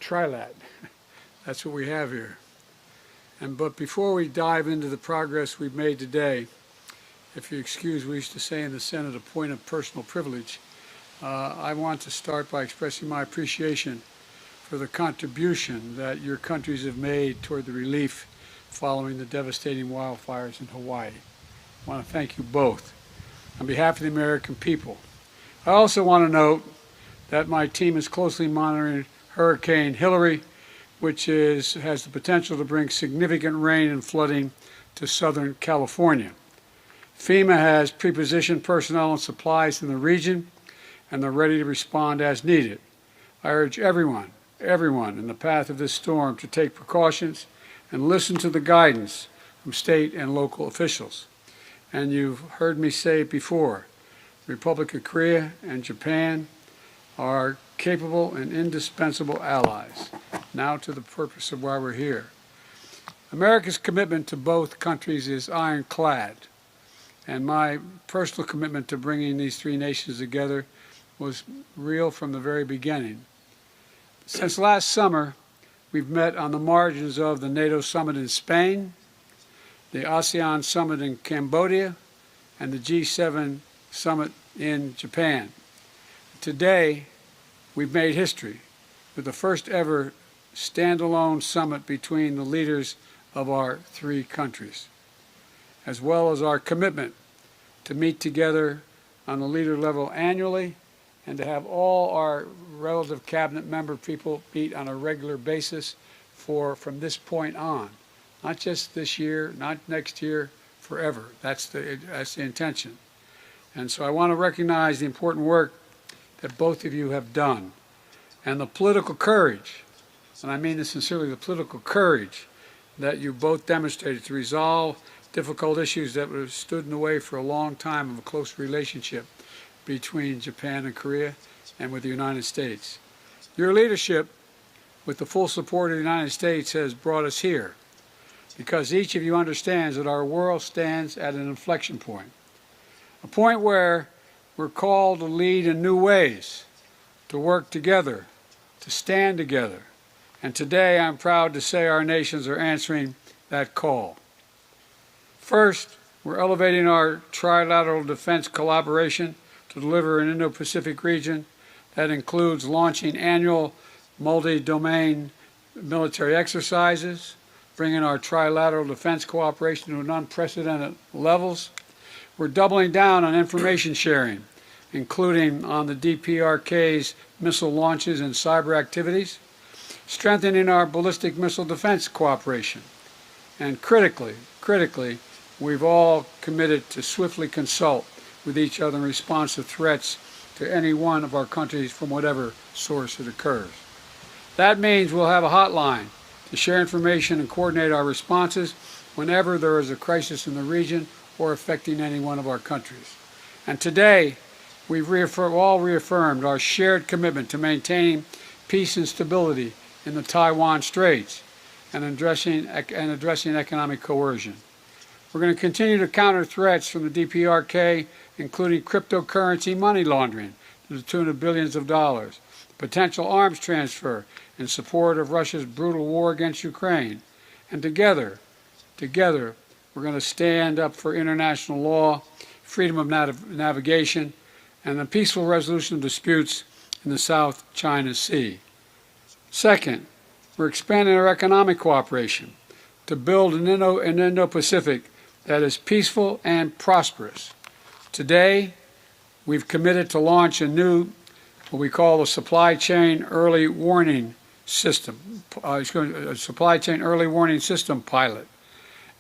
Trilat. That's what we have here. But before we dive into the progress we've made today, if you excuse, we used to say in the Senate, a point of personal privilege, I want to start by expressing my appreciation for the contribution that your countries have made toward the relief following the devastating wildfires in Hawaii. I want to thank you both on behalf of the American people. I also want to note that my team is closely monitoring Hurricane Hillary, which has the potential to bring significant rain and flooding to Southern California. FEMA has prepositioned personnel and supplies in the region, and they're ready to respond as needed. I urge everyone in the path of this storm to take precautions and listen to the guidance from state and local officials. And you've heard me say it before, the Republic of Korea and Japan are capable and indispensable allies. Now to the purpose of why we're here. America's commitment to both countries is ironclad, and my personal commitment to bringing these three nations together was real from the very beginning. Since last summer, we've met on the margins of the NATO summit in Spain, the ASEAN summit in Cambodia, and the G7 summit in Japan. Today, we've made history with the first ever standalone summit between the leaders of our three countries, as well as our commitment to meet together on the leader level annually and to have all our relative cabinet member people meet on a regular basis from this point on. Not just this year, not next year, forever. That's the intention. And so I want to recognize the important work that both of you have done and the political courage, and I mean this sincerely, the political courage that you both demonstrated to resolve difficult issues that have stood in the way for a long time of a close relationship between Japan and Korea and with the United States. Your leadership, with the full support of the United States, has brought us here because each of you understands that our world stands at an inflection point, a point where we're called to lead in new ways, to work together, to stand together. And today I'm proud to say our nations are answering that call. First, we're elevating our trilateral defense collaboration to deliver an Indo-Pacific region that includes launching annual multi-domain military exercises, bringing our trilateral defense cooperation to unprecedented levels. We're doubling down on information sharing, including on the DPRK's missile launches and cyber activities, strengthening our ballistic missile defense cooperation, and critically, we've all committed to swiftly consult with each other in response to threats to any one of our countries from whatever source it occurs. That means we'll have a hotline to share information and coordinate our responses whenever there is a crisis in the region or affecting any one of our countries. And today, we've all reaffirmed our shared commitment to maintaining peace and stability in the Taiwan Straits and addressing economic coercion. We're going to continue to counter threats from the DPRK, including cryptocurrency money laundering to the tune of billions of dollars, potential arms transfer in support of Russia's brutal war against Ukraine. And together, we're going to stand up for international law, freedom of navigation, and the peaceful resolution of disputes in the South China Sea. Second, we're expanding our economic cooperation to build an Indo-Pacific that is peaceful and prosperous. Today, we've committed to launch a new, what we call a supply chain early warning system, supply chain early warning system pilot,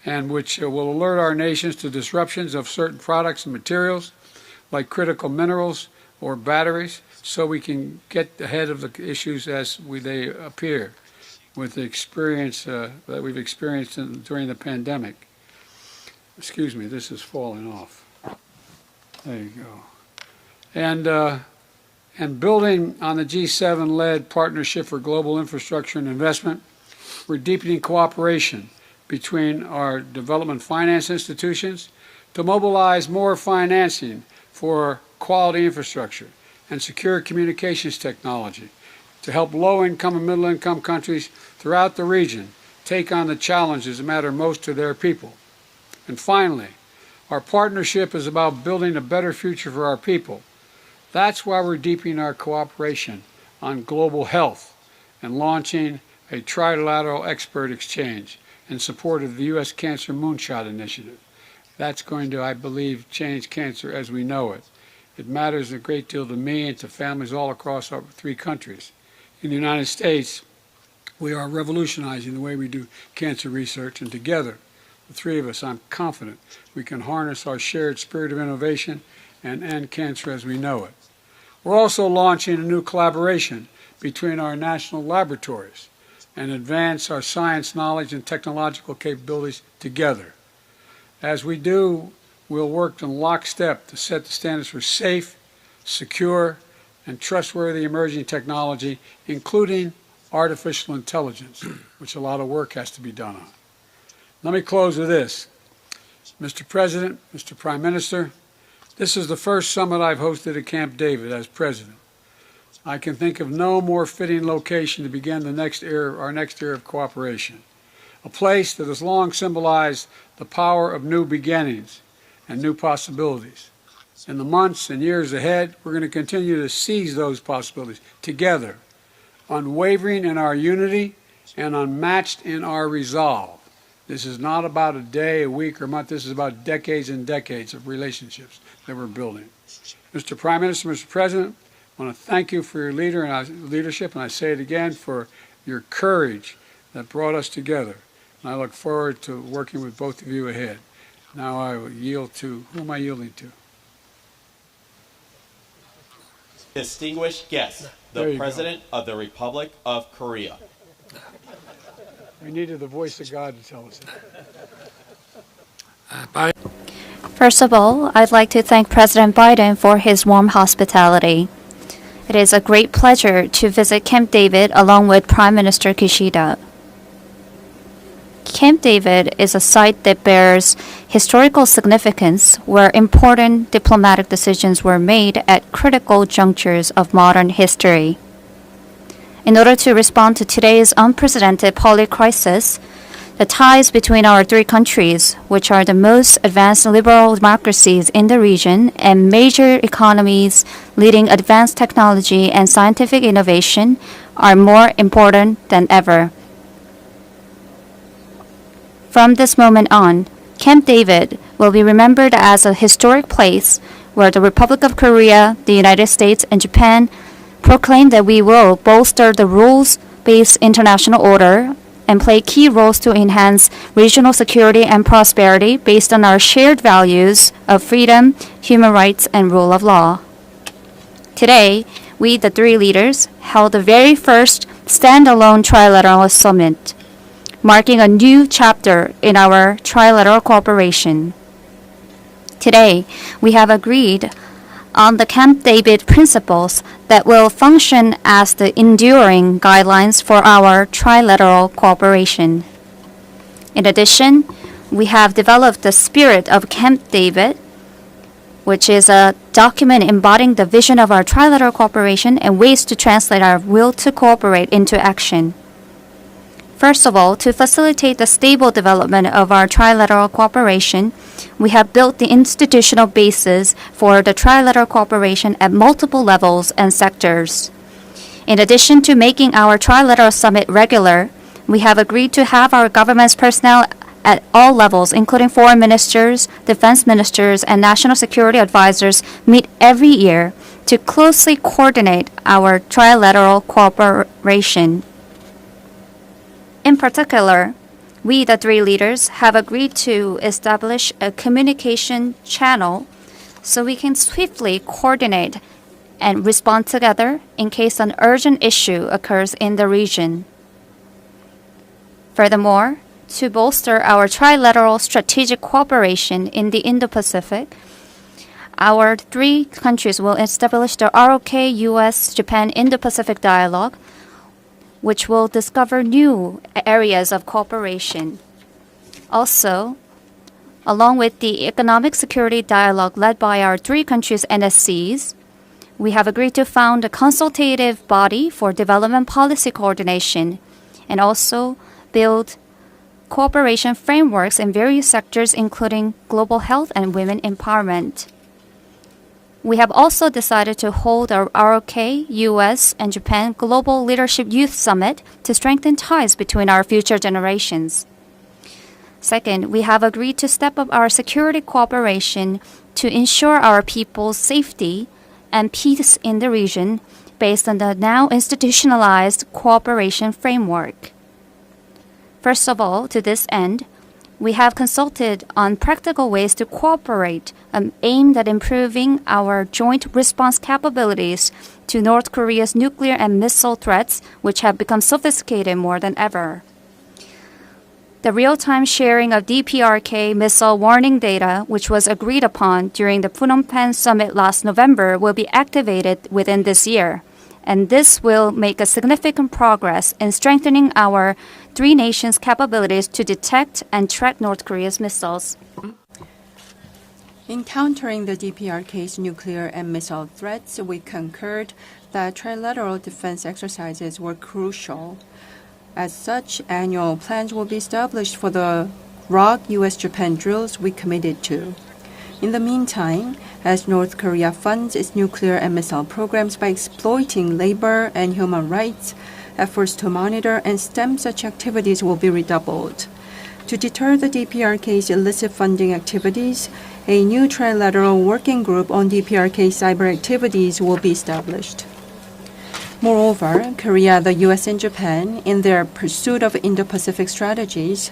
and which will alert our nations to disruptions of certain products and materials like critical minerals or batteries, so we can get ahead of the issues as they appear with the experience that we've experienced during the pandemic. Excuse me, this is falling off. There you go. And building on the G7-led Partnership for Global Infrastructure and Investment, we're deepening cooperation between our development finance institutions to mobilize more financing for quality infrastructure and secure communications technology, to help low-income and middle-income countries throughout the region take on the challenges that matter most to their people. And finally, our partnership is about building a better future for our people. That's why we're deepening our cooperation on global health and launching a Trilateral expert exchange in support of the U.S. Cancer Moonshot Initiative. That's going to, I believe, change cancer as we know it. It matters a great deal to me and to families all across our 3 countries. In the United States, we are revolutionizing the way we do cancer research, and together, the 3 of us, I'm confident we can harness our shared spirit of innovation and end cancer as we know it. We're also launching a new collaboration between our national laboratories and advance our science knowledge and technological capabilities together. As we do, we'll work in lockstep to set the standards for safe, secure, and trustworthy emerging technology, including artificial intelligence, which a lot of work has to be done on. Let me close with this. Mr. President, Mr. Prime Minister, this is the first summit I've hosted at Camp David as President. I can think of no more fitting location to begin our next era of cooperation, a place that has long symbolized the power of new beginnings and new possibilities. In the months and years ahead, we're going to continue to seize those possibilities together, unwavering in our unity and unmatched in our resolve. This is not about a day, a week, or a month. This is about decades and decades of relationships that we're building. Mr. Prime Minister, Mr. President, I want to thank you for your leadership, and I say it again, for your courage that brought us together. And I look forward to working with both of you ahead. Now I will yield to, who am I yielding to? Distinguished guest, the President of the Republic of Korea. We needed the voice of God to tell us that. First of all, I'd like to thank President Biden for his warm hospitality. It is a great pleasure to visit Camp David along with Prime Minister Kishida. Camp David is a site that bears historical significance where important diplomatic decisions were made at critical junctures of modern history. In order to respond to today's unprecedented polycrisis, the ties between our 3 countries, which are the most advanced liberal democracies in the region and major economies leading advanced technology and scientific innovation, are more important than ever. From this moment on, Camp David will be remembered as a historic place where the Republic of Korea, the United States, and Japan proclaim that we will bolster the rules-based international order and play key roles to enhance regional security and prosperity based on our shared values of freedom, human rights, and rule of law. Today, we, the 3 leaders, held the very first standalone Trilateral summit, marking a new chapter in our trilateral cooperation. Today, we have agreed on the Camp David principles that will function as the enduring guidelines for our trilateral cooperation. In addition, we have developed the spirit of Camp David, which is a document embodying the vision of our trilateral cooperation and ways to translate our will to cooperate into action. First of all, to facilitate the stable development of our trilateral cooperation, we have built the institutional basis for the trilateral cooperation at multiple levels and sectors. In addition to making our trilateral summit regular, we have agreed to have our government's personnel at all levels, including foreign ministers, defense ministers, and national security advisors, meet every year to closely coordinate our trilateral cooperation. In particular, we, the 3 leaders, have agreed to establish a communication channel so we can swiftly coordinate and respond together in case an urgent issue occurs in the region. Furthermore, to bolster our trilateral strategic cooperation in the Indo-Pacific, our 3 countries will establish the ROK-US-Japan Indo-Pacific Dialogue, which will discover new areas of cooperation. Also, along with the economic security dialogue led by our 3 countries' NSCs, we have agreed to found a consultative body for development policy coordination and also build cooperation frameworks in various sectors, including global health and women empowerment. We have also decided to hold our ROK, US, and Japan Global Leadership Youth Summit to strengthen ties between our future generations. Second, we have agreed to step up our security cooperation to ensure our people's safety and peace in the region based on the now institutionalized cooperation framework. First of all, to this end, we have consulted on practical ways to cooperate aimed at improving our joint response capabilities to North Korea's nuclear and missile threats, which have become sophisticated more than ever. The real-time sharing of DPRK missile warning data, which was agreed upon during the Phnom Penh summit last November, will be activated within this year, and this will make a significant progress in strengthening our three nations' capabilities to detect and track North Korea's missiles. In countering the DPRK's nuclear and missile threats, we concurred that trilateral defense exercises were crucial. As such, annual plans will be established for the ROK-US-Japan drills we committed to. In the meantime, as North Korea funds its nuclear and missile programs by exploiting labor and human rights, efforts to monitor and stem such activities will be redoubled. To deter the DPRK's illicit funding activities, a new trilateral working group on DPRK cyber activities will be established. Moreover, Korea, the US, and Japan, in their pursuit of Indo-Pacific strategies,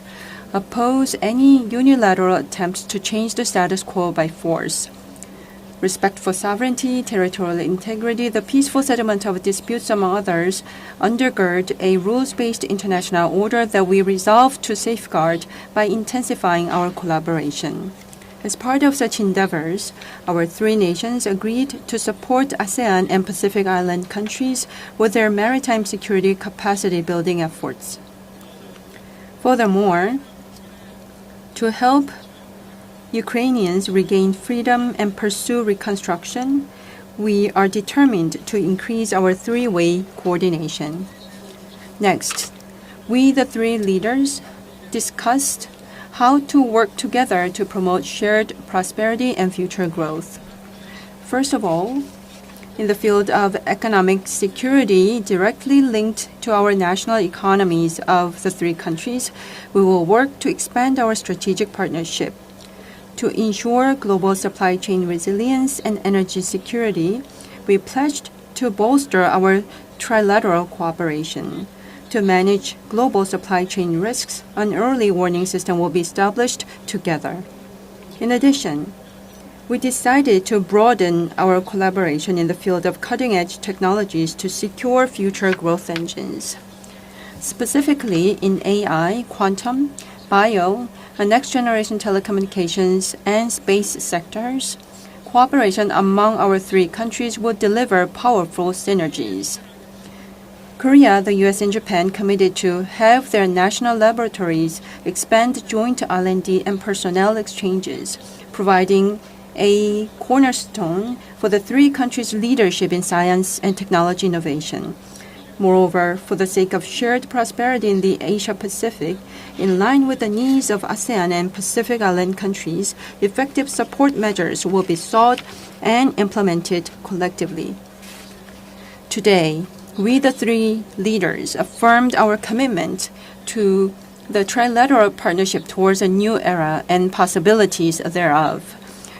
oppose any unilateral attempts to change the status quo by force. Respect for sovereignty, territorial integrity, the peaceful settlement of disputes, among others, undergird a rules-based international order that we resolve to safeguard by intensifying our collaboration. As part of such endeavors, our three nations agreed to support ASEAN and Pacific Island countries with their maritime security capacity building efforts. Furthermore, to help Ukrainians regain freedom and pursue reconstruction, we are determined to increase our three-way coordination. Next, we, the three leaders, discussed how to work together to promote shared prosperity and future growth. First of all, in the field of economic security directly linked to our national economies of the three countries, we will work to expand our strategic partnership. To ensure global supply chain resilience and energy security, we pledged to bolster our trilateral cooperation. To manage global supply chain risks, an early warning system will be established together. In addition, we decided to broaden our collaboration in the field of cutting-edge technologies to secure future growth engines. Specifically in AI, quantum, bio, and next-generation telecommunications, and space sectors, cooperation among our three countries will deliver powerful synergies. Korea, the US, and Japan committed to have their national laboratories expand joint R&D and personnel exchanges, providing a cornerstone for the three countries' leadership in science and technology innovation. Moreover, for the sake of shared prosperity in the Asia-Pacific, in line with the needs of ASEAN and Pacific Island countries, effective support measures will be sought and implemented collectively. Today, we, the three leaders, affirmed our commitment to the trilateral partnership towards a new era and possibilities thereof.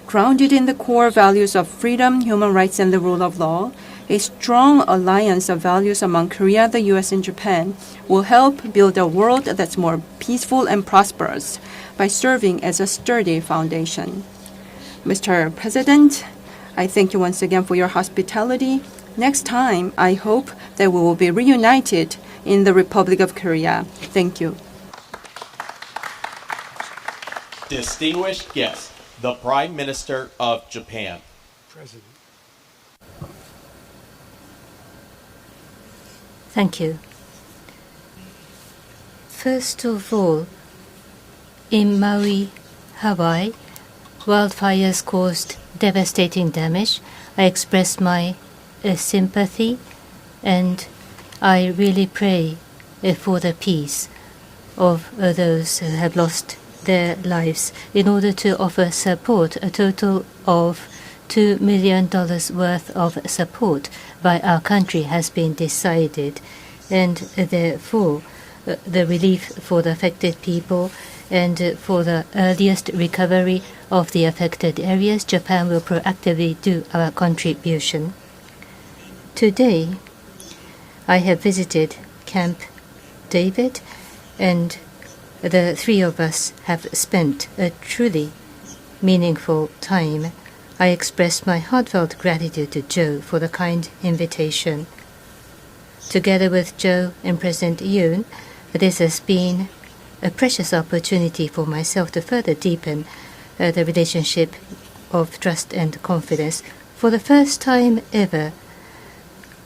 Grounded in the core values of freedom, human rights, and the rule of law, a strong alliance of values among Korea, the US, and Japan will help build a world that's more peaceful and prosperous by serving as a sturdy foundation. Mr. President, I thank you once again for your hospitality. Next time, I hope that we will be reunited in the Republic of Korea. Thank you. Distinguished guest, the Prime Minister of Japan. President. Thank you. First of all, in Maui, Hawaii, wildfires caused devastating damage. I express my sympathy, and I really pray for the peace of those who have lost their lives. In order to offer support, a total of $2 million worth of support by our country has been decided, and therefore the relief for the affected people and for the earliest recovery of the affected areas, Japan will proactively do our contribution. Today, I have visited Camp David, and the three of us have spent a truly meaningful time. I express my heartfelt gratitude to Joe for the kind invitation. Together with Joe and President Yoon, this has been a precious opportunity for myself to further deepen the relationship of trust and confidence. For the first time ever,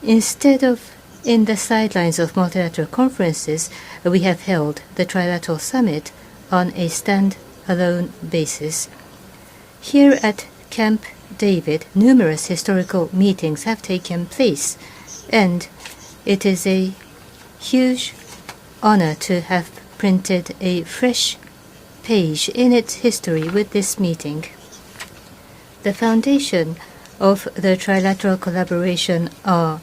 instead of in the sidelines of multilateral conferences, we have held the Trilateral Summit on a stand-alone basis. Here at Camp David, numerous historical meetings have taken place, and it is a huge honor to have printed a fresh page in its history with this meeting. The foundation of the trilateral collaboration are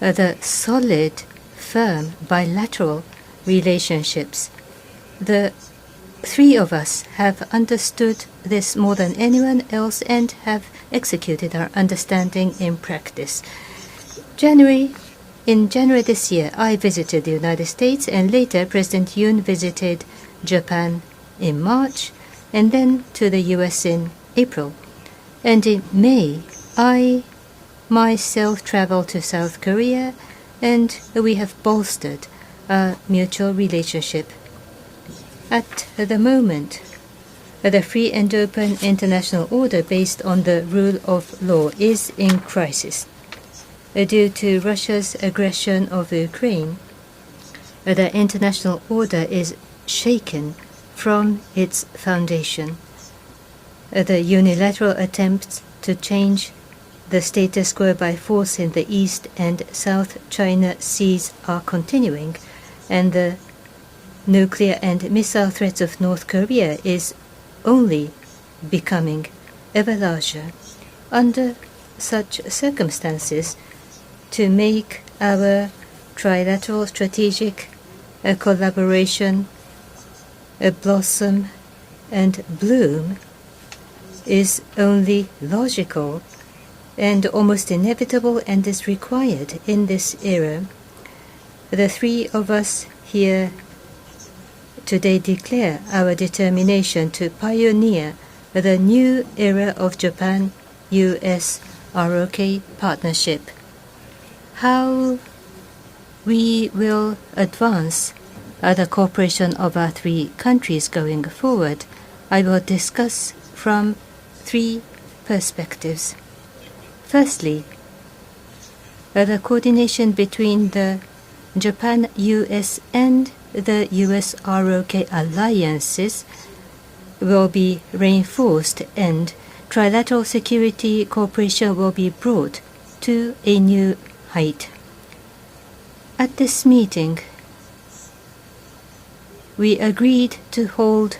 the solid, firm, bilateral relationships. The three of us have understood this more than anyone else and have executed our understanding in practice. In January this year, I visited the United States, and later President Yoon visited Japan in March, and then to the US in April. And in May, I myself traveled to South Korea, and we have bolstered our mutual relationship. At the moment, the free and open international order based on the rule of law is in crisis. Due to Russia's aggression of Ukraine, the international order is shaken from its foundation. The unilateral attempts to change the status quo by force in the East and South China Seas are continuing, and the nuclear and missile threats of North Korea is only becoming ever larger. Under such circumstances, to make our trilateral strategic collaboration blossom and bloom is only logical and almost inevitable, and is required in this era. The three of us here today declare our determination to pioneer the new era of Japan-US ROK partnership. How we will advance the cooperation of our three countries going forward, I will discuss from three perspectives. Firstly, the coordination between the Japan-US and the US-ROK alliances will be reinforced, and trilateral security cooperation will be brought to a new height. At this meeting, we agreed to hold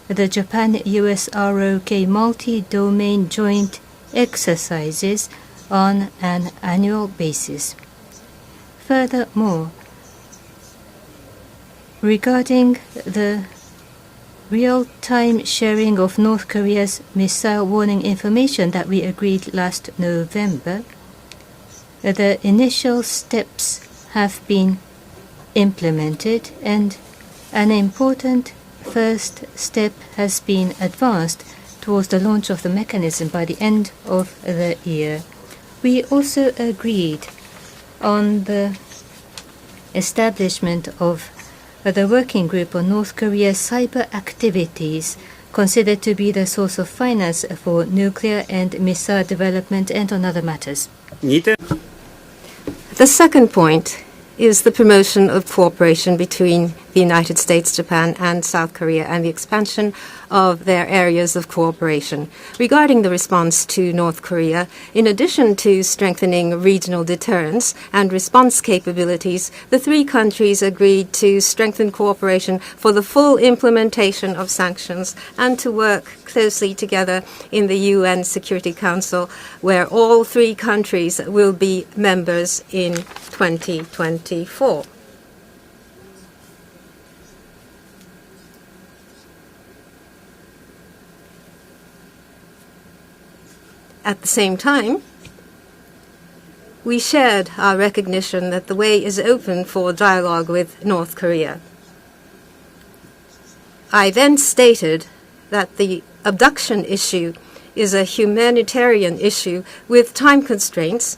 the Japan-US-ROK multi-domain joint exercises on an annual basis. Furthermore, regarding the real-time sharing of North Korea's missile warning information that we agreed last November, the initial steps have been implemented, and an important first step has been advanced towards the launch of the mechanism by the end of the year. We also agreed on the establishment of the working group on North Korea's cyber activities, considered to be the source of finance for nuclear and missile development, and on other matters. The second point is the promotion of cooperation between the United States, Japan, and South Korea, and the expansion of their areas of cooperation. Regarding the response to North Korea, in addition to strengthening regional deterrence and response capabilities, the three countries agreed to strengthen cooperation for the full implementation of sanctions and to work closely together in the UN Security Council, where all three countries will be members in 2024. At the same time, we shared our recognition that the way is open for dialogue with North Korea. I then stated that the abduction issue is a humanitarian issue with time constraints,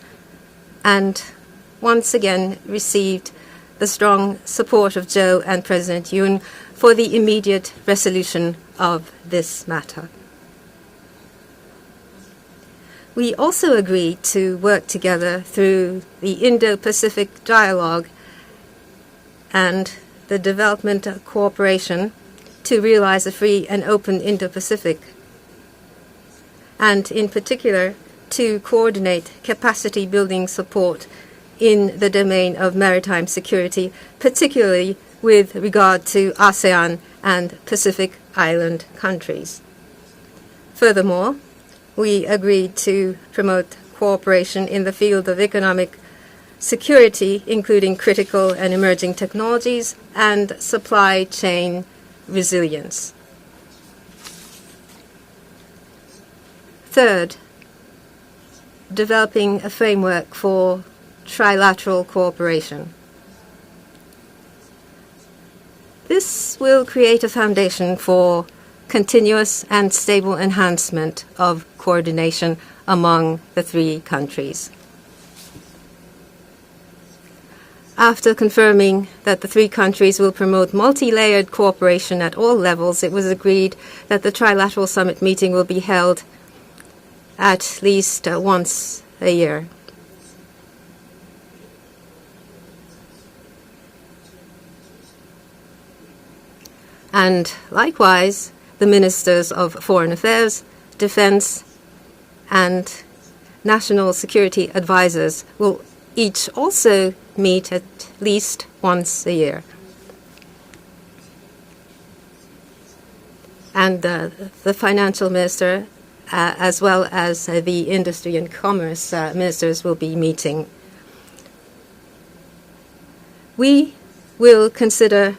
and once again received the strong support of Joe and President Yoon for the immediate resolution of this matter. We also agreed to work together through the Indo-Pacific dialogue and the development of cooperation to realize a free and open Indo-Pacific, and in particular to coordinate capacity building support in the domain of maritime security, particularly with regard to ASEAN and Pacific Island countries. Furthermore, we agreed to promote cooperation in the field of economic security, including critical and emerging technologies and supply chain resilience. Third, developing a framework for trilateral cooperation. This will create a foundation for continuous and stable enhancement of coordination among the three countries. After confirming that the three countries will promote multi-layered cooperation at all levels, it was agreed that the Trilateral Summit meeting will be held at least once a year. And likewise, the Ministers of Foreign Affairs, Defense, and National Security Advisors will each also meet at least once a year. And the Financial Minister, as well as the Industry and Commerce Ministers, will be meeting. We will consider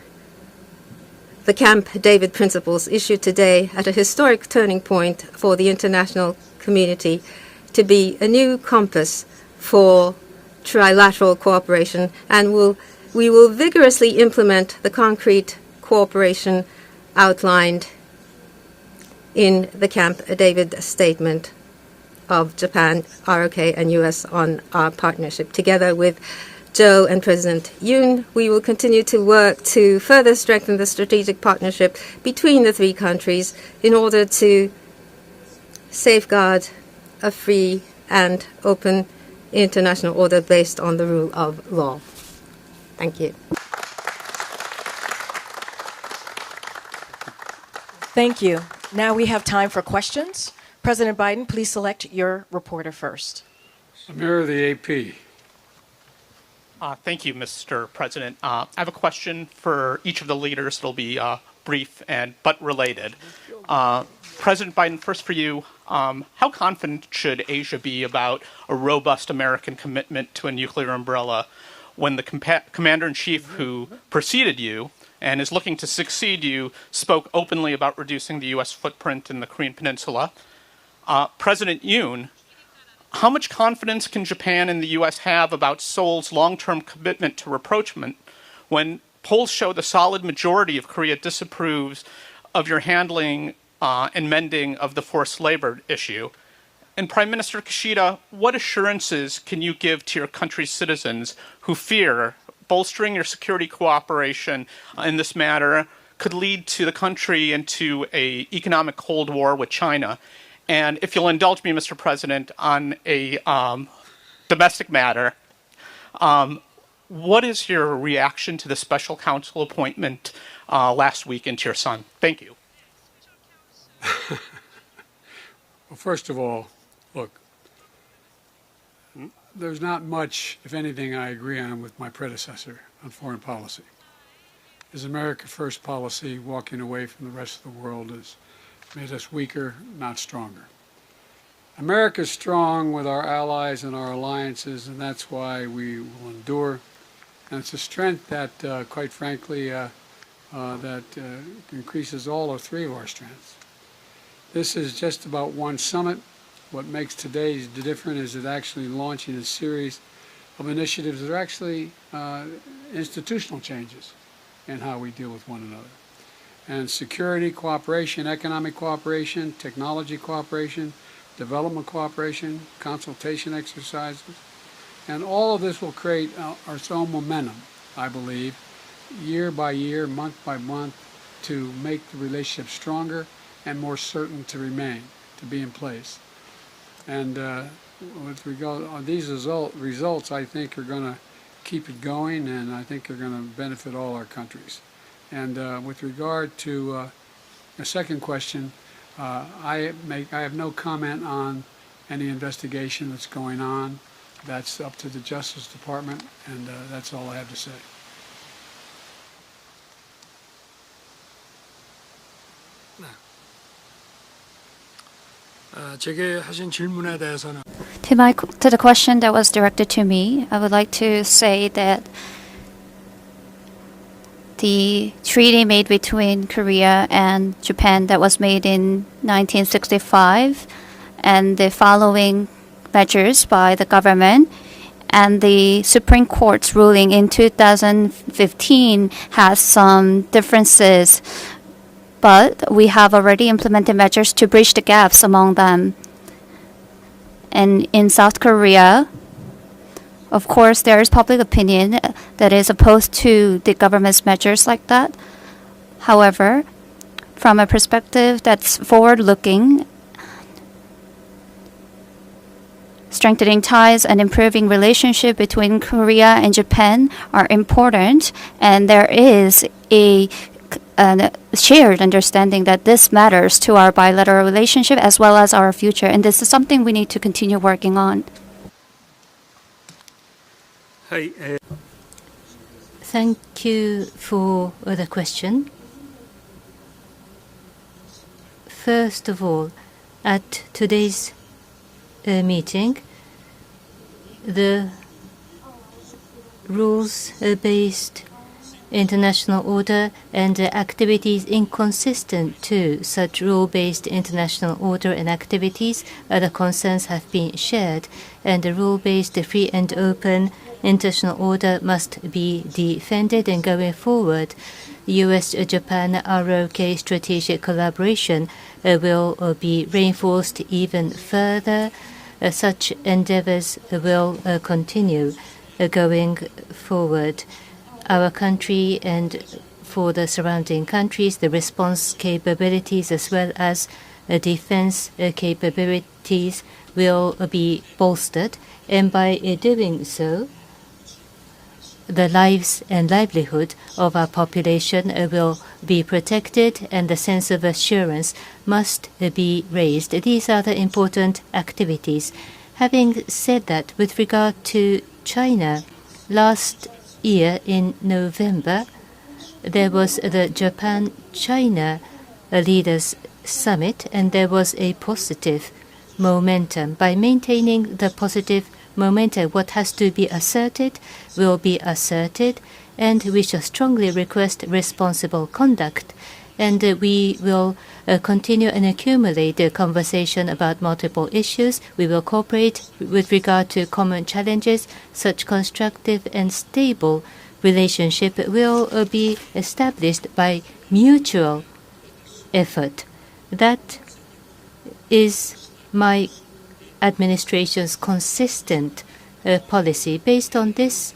the Camp David principles issued today at a historic turning point for the international community to be a new compass for trilateral cooperation, and we will vigorously implement the concrete cooperation outlined in the Camp David statement of Japan, ROK, and U.S. on our partnership. Together with Joe and President Yoon, we will continue to work to further strengthen the strategic partnership between the three countries in order to safeguard a free and open international order based on the rule of law. Thank you. Thank you. Now we have time for questions. President Biden, please select your reporter first. Samira of the AP. Thank you, Mr. President. I have a question for each of the leaders. It'll be brief but related. President Biden, first for you, how confident should Asia be about a robust American commitment to a nuclear umbrella when the commander-in-chief who preceded you and is looking to succeed you spoke openly about reducing the U.S. footprint in the Korean Peninsula? President Yoon, how much confidence can Japan and the U.S. have about Seoul's long-term commitment to rapprochement when polls show the solid majority of Korea disapproves of your handling and mending of the forced labor issue? And Prime Minister Kishida, what assurances can you give to your country's citizens who fear bolstering your security cooperation in this matter could lead to the country into an economic Cold War with China? And if you'll indulge me, Mr. President, on a domestic matter, what is your reaction to the special counsel appointment last week into your son? Thank you. Well, first of all, look, there's not much, if anything, I agree on with my predecessor on foreign policy. His America First policy, walking away from the rest of the world, has made us weaker, not stronger. America's strong with our allies and our alliances, and that's why we will endure. And it's a strength that, quite frankly, increases all or three of our strengths. This is just about one summit. What makes today different is it actually launching a series of initiatives that are actually institutional changes in how we deal with one another. And security cooperation, economic cooperation, technology cooperation, development cooperation, consultation exercises, and all of this will create its own momentum, I believe, year by year, month by month, to make the relationship stronger and more certain to remain, to be in place. And with regard on these results, I think are going to keep it going, and I think are going to benefit all our countries. And with regard to the second question, I have no comment on any investigation that's going on. That's up to the Justice Department, and that's all I have to say. 제게 하신 질문에 대해서는 To the question that was directed to me, I would like to say that the treaty made between Korea and Japan that was made in 1965 and the following measures by the government and the Supreme Court's ruling in 2015 has some differences, but we have already implemented measures to bridge the gaps among them. And in South Korea, of course, there is public opinion that is opposed to the government's measures like that. However, from a perspective that's forward-looking, strengthening ties and improving relationship between Korea and Japan are important, and there is a shared understanding that this matters to our bilateral relationship as well as our future, and this is something we need to continue working on. Thank you for the question. First of all, at today's meeting, the rules-based international order and activities inconsistent to such rule-based international order and activities, the concerns have been shared, and the rule-based free and open international order must be defended. And going forward, U.S.-Japan ROK strategic collaboration will be reinforced even further. Such endeavors will continue going forward. Our country and for the surrounding countries, the response capabilities as well as defense capabilities will be bolstered, and by doing so, the lives and livelihood of our population will be protected, and the sense of assurance must be raised. These are the important activities. Having said that, with regard to China, last year in November, there was the Japan-China Leaders Summit, and there was a positive momentum. By maintaining the positive momentum, what has to be asserted will be asserted, and we shall strongly request responsible conduct. And we will continue and accumulate the conversation about multiple issues. We will cooperate with regard to common challenges. Such constructive and stable relationship will be established by mutual effort. That is my administration's consistent policy. Based on this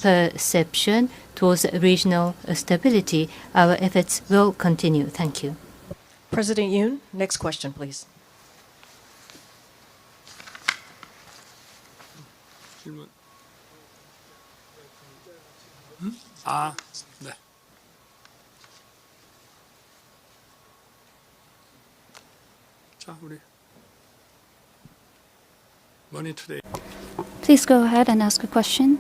perception towards regional stability, our efforts will continue. Thank you. President Yoon, next question, please. 질문. 아, 네. 자, 우리 Money Today. Please go ahead and ask a question.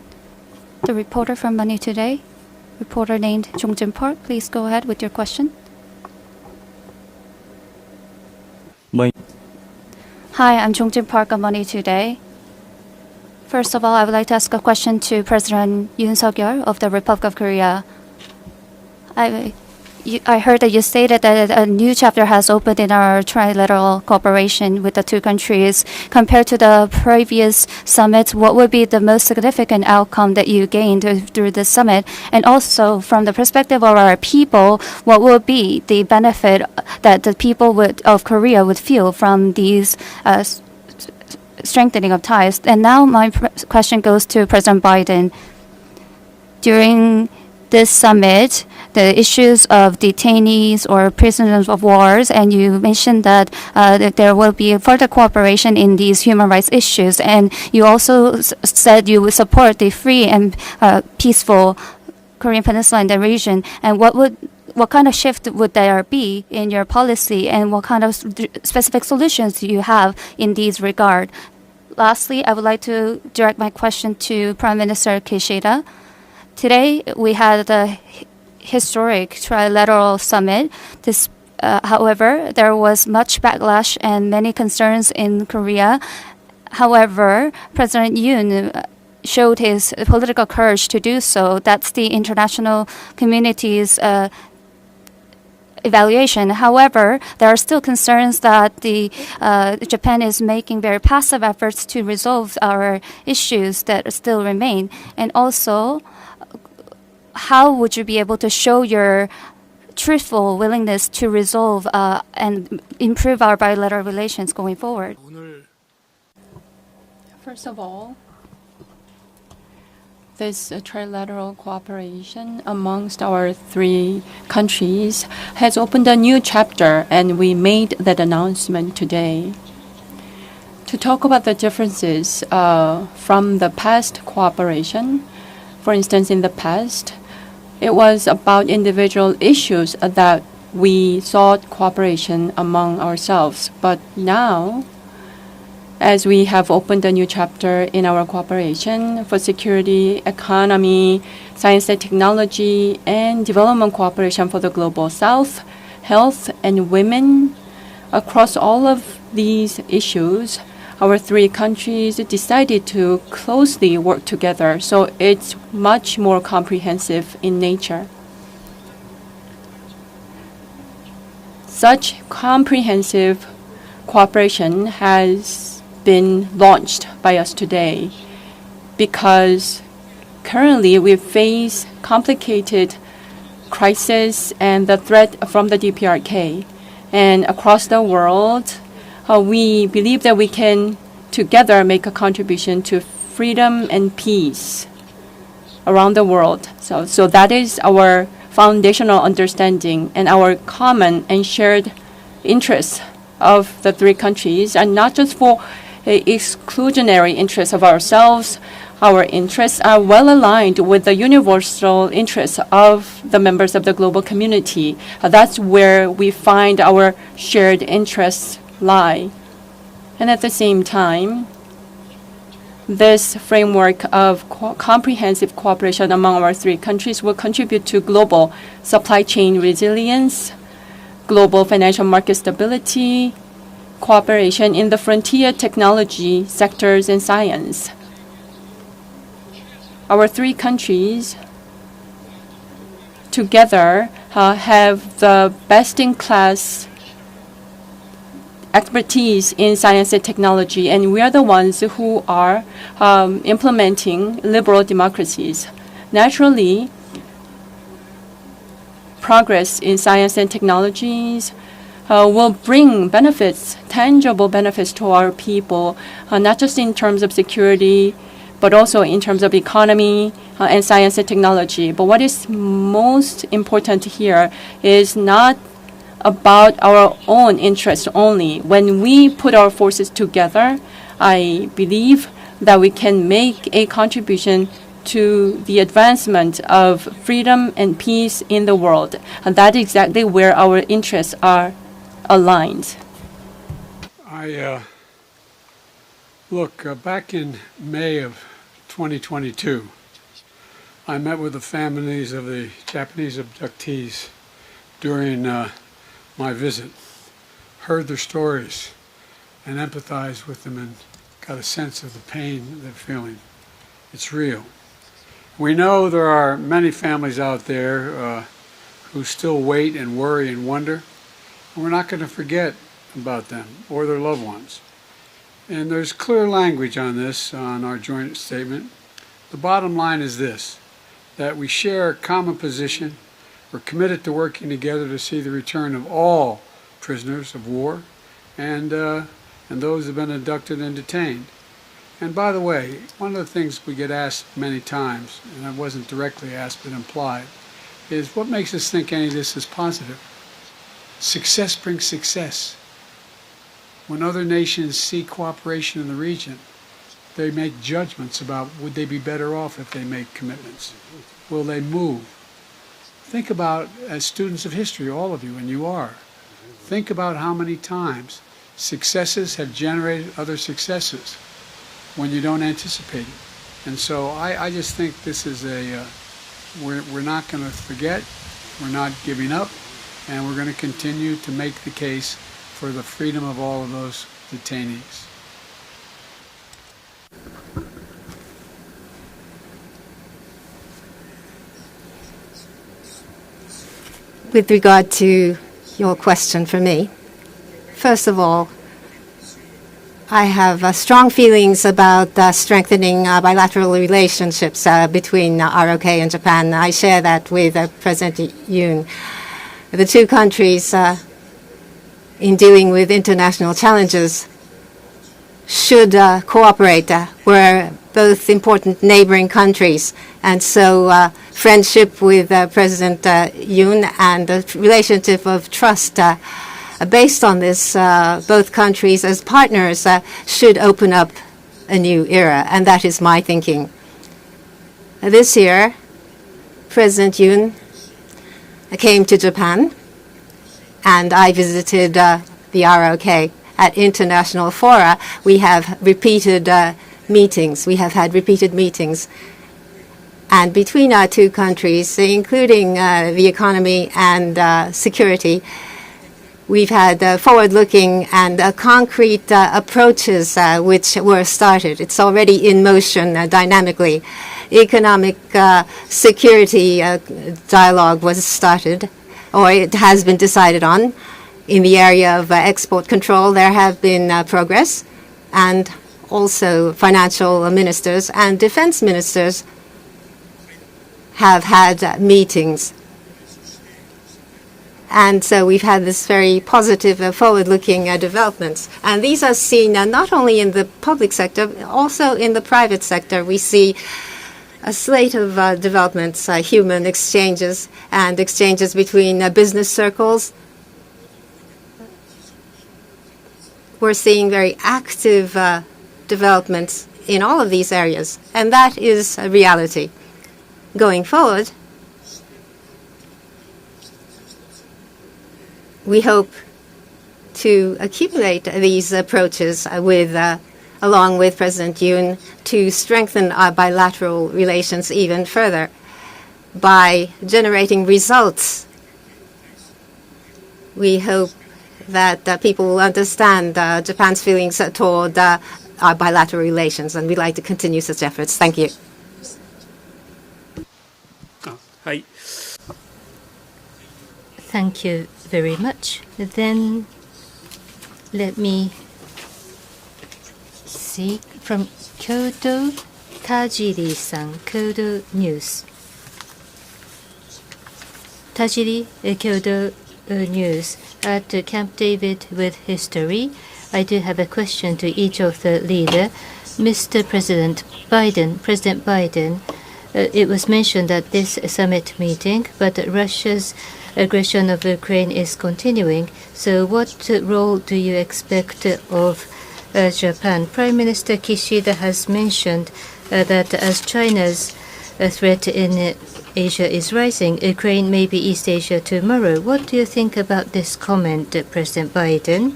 The reporter from Money Today, reporter named Jongjin Park, please go ahead with your question. Hi, I'm Jongjin Park of Money Today. First of all, I would like to ask a question to President Yoon of the Republic of Korea. I heard that you stated that a new chapter has opened in our trilateral cooperation with the two countries. Compared to the previous summits, what would be the most significant outcome that you gained through this summit? And also, from the perspective of our people, what would be the benefit that the people of Korea would feel from these strengthening of ties? And now my question goes to President Biden. During this summit, the issues of detainees or prisoners of wars, and you mentioned that there will be further cooperation in these human rights issues, and you also said you would support the free and peaceful Korean Peninsula and the region. And what kind of shift would there be in your policy, and what kind of specific solutions do you have in these regard? Lastly, I would like to direct my question to Prime Minister Kishida. Today, we had the historic trilateral summit. However, there was much backlash and many concerns in Korea. However, President Yoon showed his political courage to do so. That's the international community's evaluation. However, there are still concerns that Japan is making very passive efforts to resolve our issues that still remain. And also, how would you be able to show your truthful willingness to resolve and improve our bilateral relations going forward? First of all, this trilateral cooperation amongst our three countries has opened a new chapter, and we made that announcement today. To talk about the differences from the past cooperation, for instance, in the past, it was about individual issues that we sought cooperation among ourselves. But now, as we have opened a new chapter in our cooperation for security, economy, science and technology, and development cooperation for the Global South, health, and women, across all of these issues, our three countries decided to closely work together, so it's much more comprehensive in nature. Such comprehensive cooperation has been launched by us today because currently we face complicated crisis and the threat from the DPRK. And across the world, we believe that we can together make a contribution to freedom and peace around the world. So that is our foundational understanding and our common and shared interests of the three countries, and not just for exclusionary interests of ourselves. Our interests are well aligned with the universal interests of the members of the global community. That's where we find our shared interests lie. And at the same time, this framework of comprehensive cooperation among our three countries will contribute to global supply chain resilience, global financial market stability, cooperation in the frontier technology sectors and science. Our three countries together have the best-in-class expertise in science and technology, and we are the ones who are implementing liberal democracies. Naturally, progress in science and technologies will bring benefits, tangible benefits to our people, not just in terms of security, but also in terms of economy and science and technology. But what is most important here is not about our own interests only. When we put our forces together, I believe that we can make a contribution to the advancement of freedom and peace in the world. And that is exactly where our interests are aligned. Look, back in May of 2022, I met with the families of the Japanese abductees during my visit, heard their stories, and empathized with them and got a sense of the pain they're feeling. It's real. We know there are many families out there who still wait and worry and wonder, and we're not going to forget about them or their loved ones. And there's clear language on this on our joint statement. The bottom line is this, that we share a common position. We're committed to working together to see the return of all prisoners of war and those who have been abducted and detained. And by the way, one of the things we get asked many times, and I wasn't directly asked but implied, is what makes us think any of this is positive? Success brings success. When other nations see cooperation in the region, they make judgments about would they be better off if they make commitments? Will they move? Think about, as students of history, all of you, and you are, think about how many times successes have generated other successes when you don't anticipate it. And so I just think this is we're not going to forget, we're not giving up, and we're going to continue to make the case for the freedom of all of those detainees. With regard to your question for me, first of all, I have strong feelings about strengthening bilateral relationships between ROK and Japan. I share that with President Yoon. The two countries, in dealing with international challenges, should cooperate. We're both important neighboring countries, and so friendship with President Yoon and a relationship of trust based on this, both countries as partners should open up a new era, and that is my thinking. This year, President Yoon came to Japan, and I visited the ROK. At international fora, we have repeated meetings. We have had repeated meetings. And between our two countries, including the economy and security, we've had forward-looking and concrete approaches which were started. It's already in motion dynamically. Economic security dialogue was started, or it has been decided on. In the area of export control, there have been progress, and also financial ministers and defense ministers have had meetings. And so we've had this very positive, forward-looking developments. And these are seen not only in the public sector, but also in the private sector. We see a slate of developments, human exchanges, and exchanges between business circles. We're seeing very active developments in all of these areas, and that is a reality. Going forward, we hope to accumulate these approaches along with President Yoon to strengthen our bilateral relations even further by generating results. We hope that people will understand Japan's feelings toward our bilateral relations, and we'd like to continue such efforts. Thank you. Thank you very much. Then let me see from Kyoto, Tajiri-san, Kyoto News. Tajiri, Kyoto News. At Camp David with history, I do have a question to each of the leader. Mr. President Biden, it was mentioned at this summit meeting, but Russia's aggression of Ukraine is continuing. So what role do you expect of Japan? Prime Minister Kishida has mentioned that as China's a threat in Asia is rising. Ukraine may be East Asia tomorrow. What do you think about this comment, President Biden?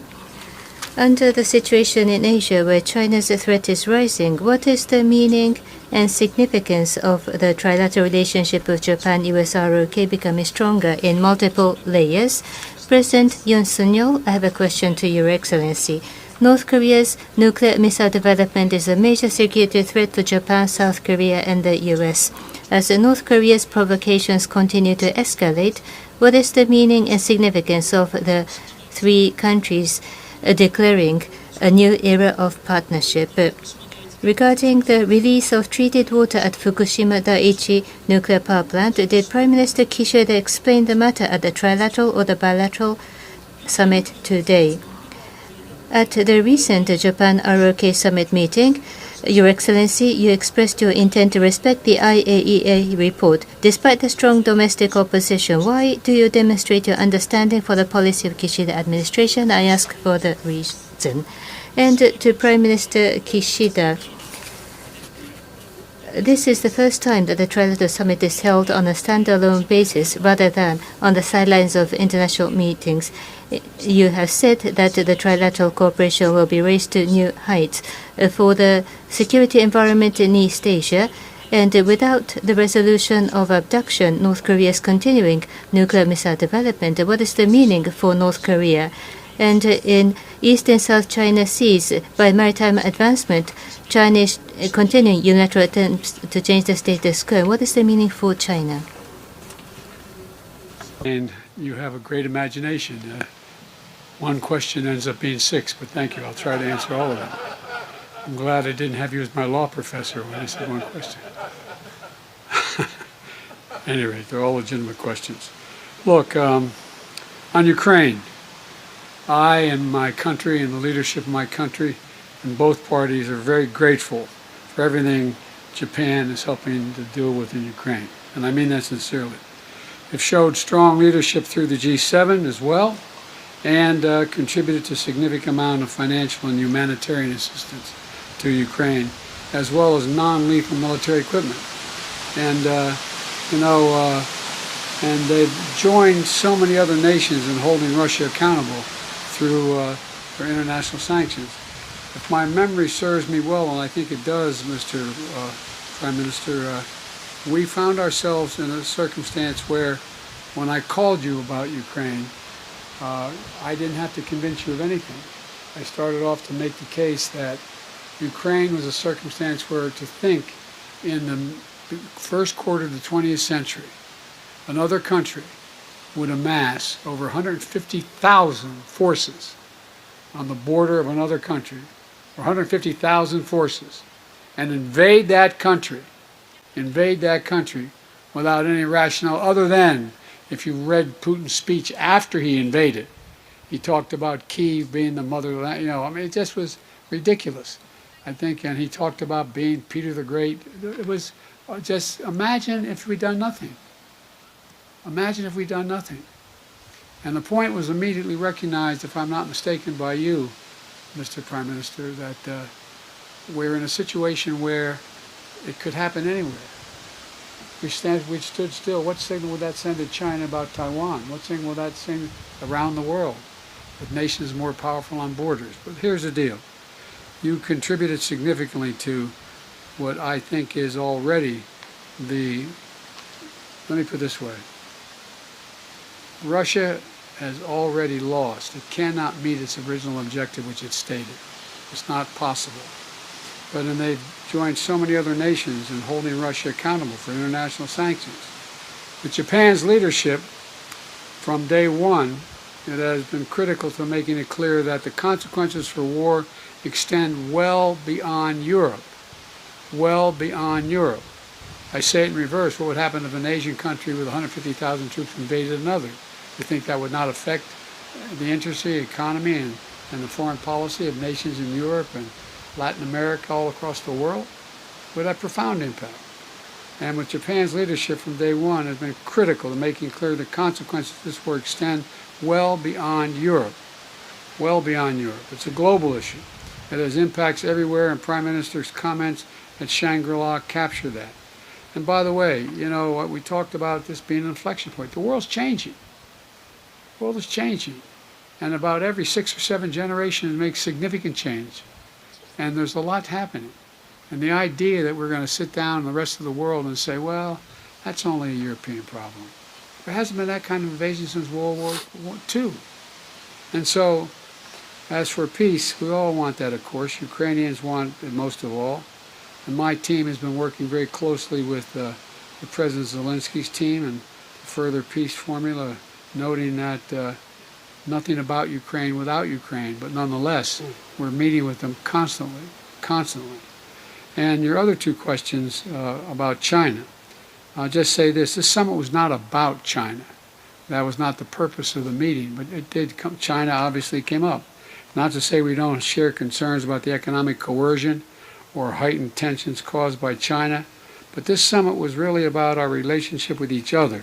Under the situation in Asia where China's threat is rising, what is the meaning and significance of the trilateral relationship with Japan, US, ROK becoming stronger in multiple layers? President Yoon Suk-yeol, I have a question to Your Excellency. North Korea's nuclear missile development is a major security threat to Japan, South Korea, and the US. As North Korea's provocations continue to escalate, what is the meaning and significance of the three countries declaring a new era of partnership? Regarding the release of treated water at Fukushima Daiichi nuclear power plant, did Prime Minister Kishida explain the matter at the Trilateral or the Bilateral summit today? At the recent Japan ROK summit meeting, Your Excellency, you expressed your intent to respect the IAEA report. Despite the strong domestic opposition, why do you demonstrate your understanding for the policy of Kishida administration? I ask for the reason. And to Prime Minister Kishida, this is the first time that the Trilateral Summit is held on a standalone basis rather than on the sidelines of international meetings. You have said that the trilateral cooperation will be raised to new heights for the security environment in East Asia. And without the resolution of abduction, North Korea is continuing nuclear missile development. What is the meaning for North Korea? And in East and South China Seas, by maritime advancement, China is continuing unilateral attempts to change the status quo. What is the meaning for China? And you have a great imagination. One question ends up being six, but thank you. I'll try to answer all of them. I'm glad I didn't have you as my law professor when I said one question. At any rate, they're all legitimate questions. Look, on Ukraine, I and my country and the leadership of my country and both parties are very grateful for everything Japan is helping to deal with in Ukraine. And I mean that sincerely. They've showed strong leadership through the G7 as well, and contributed to a significant amount of financial and humanitarian assistance to Ukraine, as well as non-lethal military equipment. And, and they've joined so many other nations in holding Russia accountable through their international sanctions. If my memory serves me well, and I think it does, Mr. Prime Minister, we found ourselves in a circumstance where when I called you about Ukraine, I didn't have to convince you of anything. I started off to make the case that Ukraine was a circumstance where to think in the first quarter of the 20th century, another country would amass over 150,000 forces on the border of another country, or 150,000 forces, and invade that country without any rationale other than, if you read Putin's speech after he invaded, he talked about Kyiv being the motherland, it just was ridiculous, I think, and he talked about being Peter the Great. It was just, imagine if we'd done nothing. Imagine if we'd done nothing. And the point was immediately recognized, if I'm not mistaken, by you, Mr. Prime Minister, that we're in a situation where it could happen anywhere. We stood still. What signal would that send to China about Taiwan? What signal would that send around the world with nations more powerful on borders? But here's the deal. You contributed significantly to what I think is already let me put it this way. Russia has already lost. It cannot meet its original objective, which it stated. It's not possible. But then they've joined so many other nations in holding Russia accountable for international sanctions. With Japan's leadership, from day one, it has been critical to making it clear that the consequences for war extend well beyond Europe. Well beyond Europe. I say it in reverse. What would happen if an Asian country with 150,000 troops invaded another? You think that would not affect the interest of the economy and the foreign policy of nations in Europe and Latin America, all across the world? Would have profound impact. And with Japan's leadership from day one has been critical to making clear the consequences of this war extend well beyond Europe. Well beyond Europe. It's a global issue. It has impacts everywhere, and Prime Minister's comments at Shangri-La capture that. And by the way, you know, we talked about this being an inflection point. The world's changing. The world is changing. And about every 6 or 7 generations it makes significant change. And there's a lot happening. And the idea that we're going to sit down in the rest of the world and say, well, that's only a European problem. There hasn't been that kind of invasion since World War II. And so, as for peace, we all want that, of course. Ukrainians want it most of all. And my team has been working very closely with the President Zelensky's team and further peace formula, noting that nothing about Ukraine without Ukraine, but nonetheless, we're meeting with them constantly. And your other 2 questions about China. I'll just say this summit was not about China. That was not the purpose of the meeting, but it did come, China obviously came up. Not to say we don't share concerns about the economic coercion or heightened tensions caused by China, but this summit was really about our relationship with each other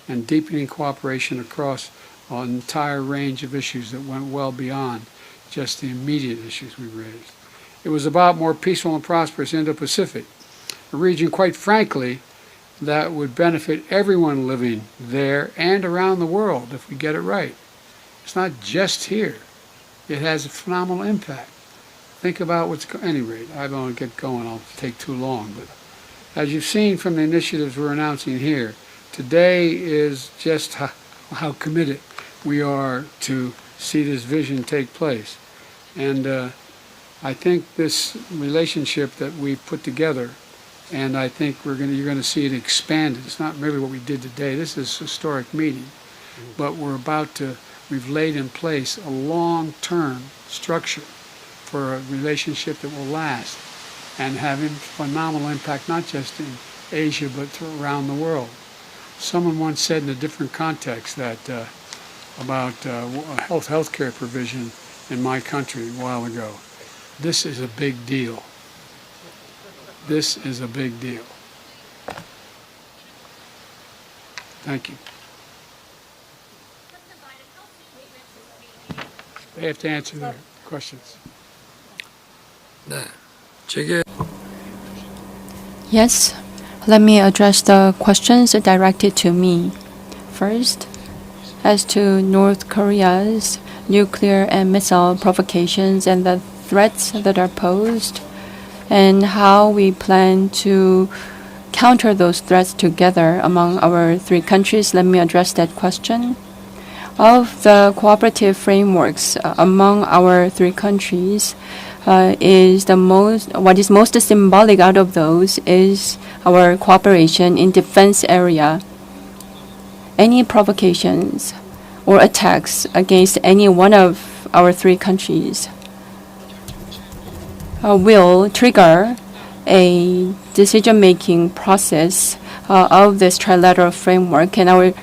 and deepening cooperation across an entire range of issues that went well beyond just the immediate issues we raised. It was about more peaceful and prosperous Indo-Pacific, a region, quite frankly, that would benefit everyone living there and around the world if we get it right. It's not just here. It has a phenomenal impact. Think about what's at any rate. I won't get going. I'll take too long. But as you've seen from the initiatives we're announcing here, today is just how committed we are to see this vision take place. And I think this relationship that we've put together, and I think you're going to see it expanded. It's not merely what we did today. This is a historic meeting. But we've laid in place a long-term structure for a relationship that will last and have a phenomenal impact, not just in Asia, but around the world. Someone once said in a different context that about healthcare provision in my country a while ago. This is a big deal. This is a big deal. Thank you. They have to answer their questions. Yes, let me address the questions directed to me. First, as to North Korea's nuclear and missile provocations and the threats that are posed, and how we plan to counter those threats together among our 3 countries, let me address that question. Of the cooperative frameworks among our 3 countries, what is most symbolic out of those is our cooperation in defense area. Any provocations or attacks against any one of our 3 countries will trigger a decision-making process of this trilateral framework, and our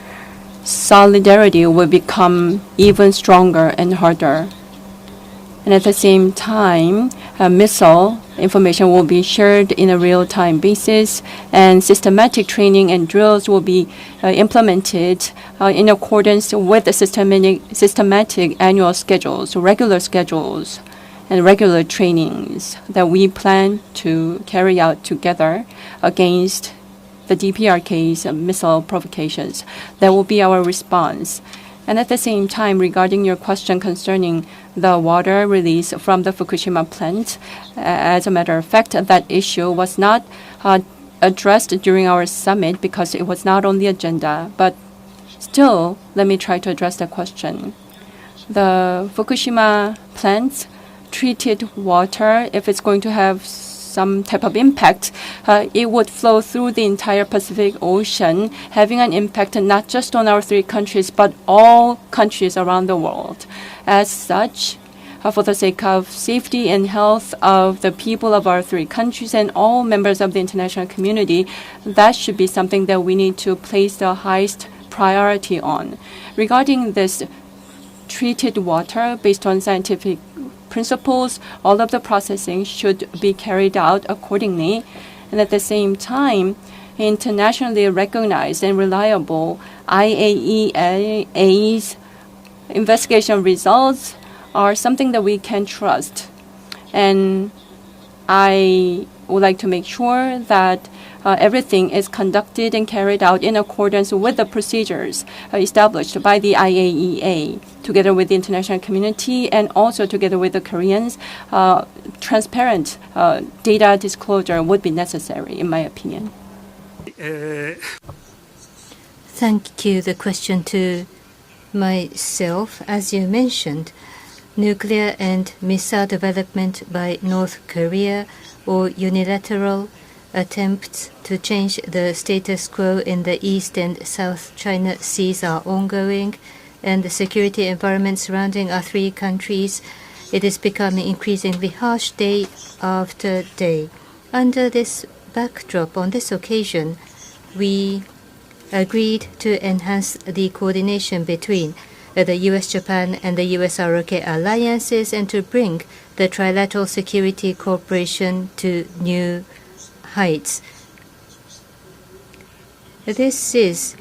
solidarity will become even stronger and harder. And at the same time, missile information will be shared in a real-time basis, and systematic training and drills will be implemented in accordance with the systematic annual schedules, regular schedules, and regular trainings that we plan to carry out together against the DPRK's missile provocations. That will be our response. And at the same time, regarding your question concerning the water release from the Fukushima plant, as a matter of fact, that issue was not addressed during our summit because it was not on the agenda. But still, let me try to address that question. The Fukushima plant's treated water, if it's going to have some type of impact, it would flow through the entire Pacific Ocean, having an impact not just on our 3 countries, but all countries around the world. As such, for the sake of safety and health of the people of our 3 countries and all members of the international community, that should be something that we need to place the highest priority on. Regarding this treated water based on scientific principles, all of the processing should be carried out accordingly. And at the same time, internationally recognized and reliable IAEA's investigation results are something that we can trust. And I would like to make sure that everything is conducted and carried out in accordance with the procedures established by the IAEA, together with the international community and also together with the Koreans. Transparent data disclosure would be necessary, in my opinion. Thank you. The question to myself, as you mentioned, nuclear and missile development by North Korea or unilateral attempts to change the status quo in the East and South China Seas are ongoing, and the security environment surrounding our three countries, it is becoming increasingly harsh day after day. Under this backdrop, on this occasion, we agreed to enhance the coordination between the U.S.-Japan and the U.S.-ROK alliances and to bring the Trilateral Security Cooperation to new heights. This is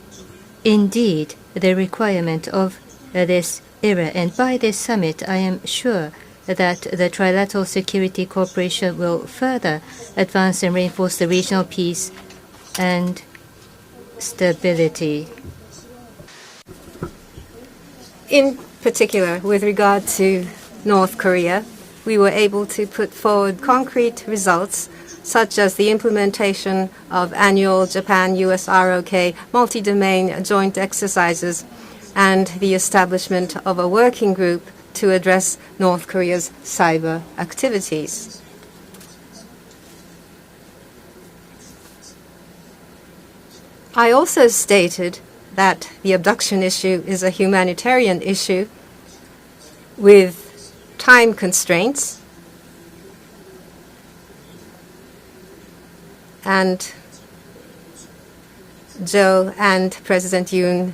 indeed the requirement of this era, and by this summit, I am sure that the Trilateral Security Cooperation will further advance and reinforce the regional peace and stability. In particular, with regard to North Korea, we were able to put forward concrete results such as the implementation of annual Japan-US ROK multi-domain joint exercises and the establishment of a working group to address North Korea's cyber activities. I also stated that the abduction issue is a humanitarian issue with time constraints, and Joe and President Yoon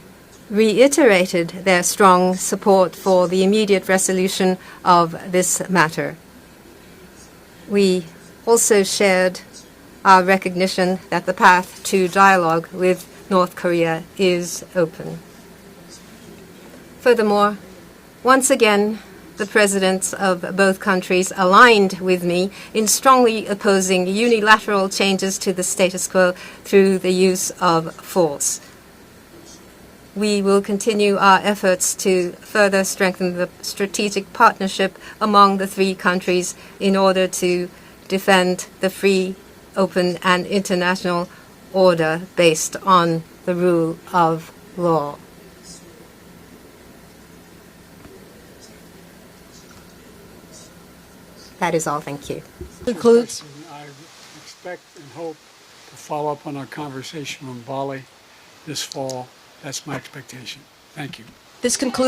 reiterated their strong support for the immediate resolution of this matter. We also shared our recognition that the path to dialogue with North Korea is open. Furthermore, once again, the presidents of both countries aligned with me in strongly opposing unilateral changes to the status quo through the use of force. We will continue our efforts to further strengthen the strategic partnership among the three countries in order to defend the free, open, and international order based on the rule of law. That is all. Thank you. Concludes. I expect and hope to follow up on our conversation on Bali this fall. That's my expectation. Thank you. This concludes